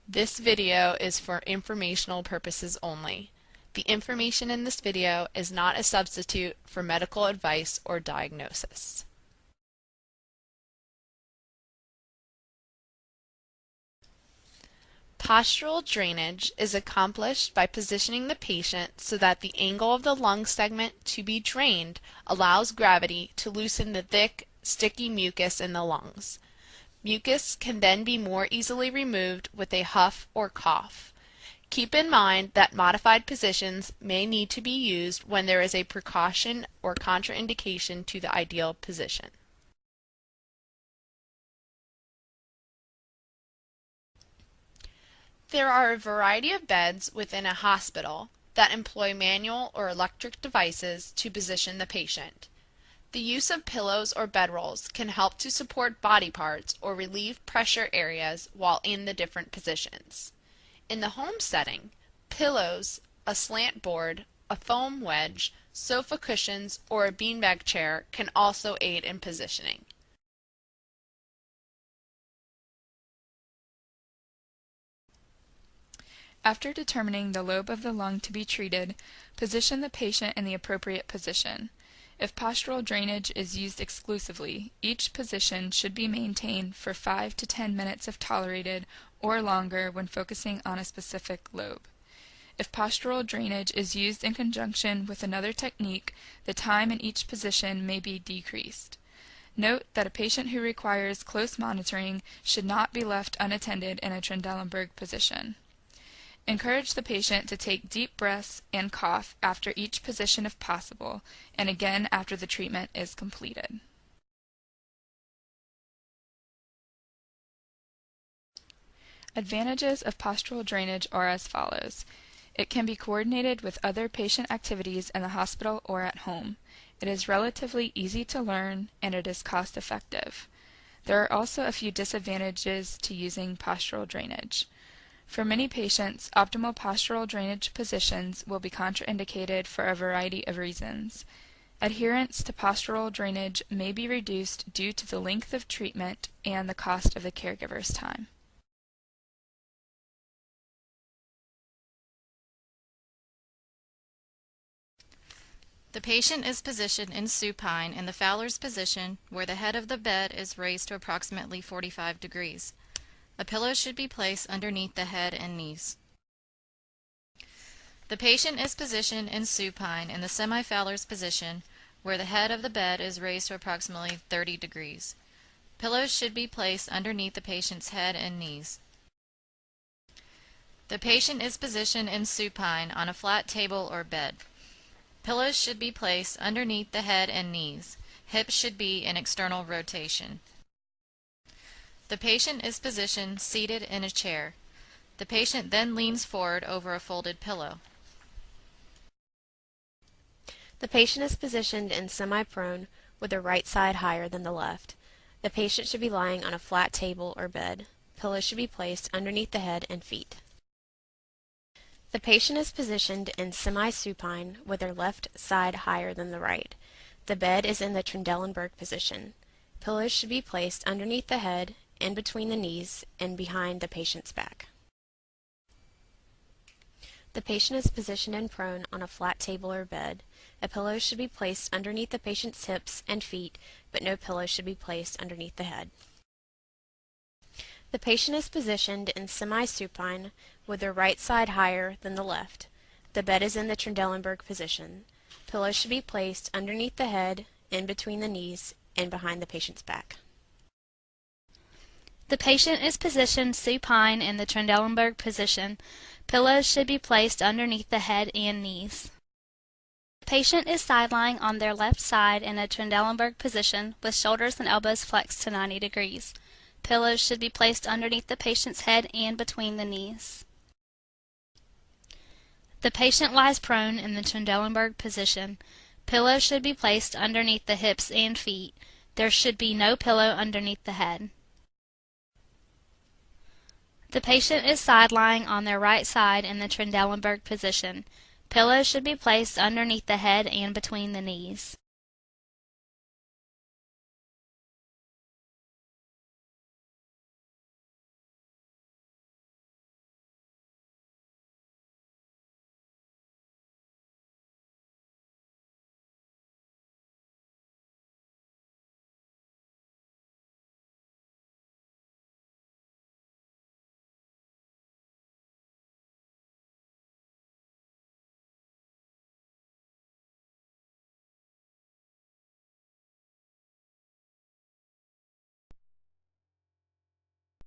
This video is for informational purposes only. The information in this video is not a substitute for medical advice or diagnosis. Postural drainage is accomplished by positioning the patient so that the angle of the lung segment to be drained allows gravity to loosen the thick, sticky mucus in the lungs. Mucus can then be more easily removed with a huff or cough. Keep in mind that modified positions may need to be used when there is a precaution or contraindication to the ideal position. There are a variety of beds within a hospital that employ manual or electric devices to position the patient. The use of pillows or bedrolls can help to support body parts or relieve pressure areas while in the different positions. In the home setting, pillows, a slant board, a foam wedge, sofa cushions, or a beanbag chair can also aid in positioning. After determining the lobe of the lung to be treated, position the patient in the appropriate position. If postural drainage is used exclusively, each position should be maintained for 5 to 10 minutes if tolerated, or longer when focusing on a specific lobe. If postural drainage is used in conjunction with another technique, the time in each position may be decreased. Note that a patient who requires close monitoring should not be left unattended in a Trendelenburg position. Encourage the patient to take deep breaths and cough after each position if possible, and again after the treatment is completed. Advantages of postural drainage are as follows. It can be coordinated with other patient activities in the hospital or at home. It is relatively easy to learn, and it is cost-effective. There are also a few disadvantages to using postural drainage. For many patients, optimal postural drainage positions will be contraindicated for a variety of reasons. Adherence to postural drainage may be reduced due to the length of treatment and the cost of the caregiver's time. The patient is positioned in supine in the fowler's position, where the head of the bed is raised to approximately 45 degrees. A pillow should be placed underneath the head and knees. The patient is positioned in supine in the semi-fowler's position, where the head of the bed is raised to approximately 30 degrees. Pillows should be placed underneath the patient's head and knees. The patient is positioned in supine on a flat table or bed. Pillows should be placed underneath the head and knees. Hips should be in external rotation. The patient is positioned seated in a chair. The patient then leans forward over a folded pillow. The patient is positioned in semi-prone with the right side higher than the left. The patient should be lying on a flat table or bed. Pillows should be placed underneath the head and feet. The patient is positioned in semi-supine with their left side higher than the right. The bed is in the Trendelenburg position. Pillows should be placed underneath the head, in between the knees, and behind the patient's back. The patient is positioned in prone on a flat table or bed. A pillow should be placed underneath the patient's hips and feet, but no pillow should be placed underneath the head. The patient is positioned in semi-supine with their right side higher than the left. The bed is in the Trendelenburg position. Pillows should be placed underneath the head, in between the knees, and behind the patient's back. The patient is positioned supine in the Trendelenburg position. Pillows should be placed underneath the head and knees. The patient is side-lying on their left side in a Trendelenburg position with shoulders and elbows flexed to 90 degrees. Pillows should be placed underneath the patient's head and between the knees. The patient lies prone in the Trendelenburg position. Pillows should be placed underneath the hips and feet. There should be no pillow underneath the head. The patient is side-lying on their right side in the Trendelenburg position. Pillows should be placed underneath the head and between the knees.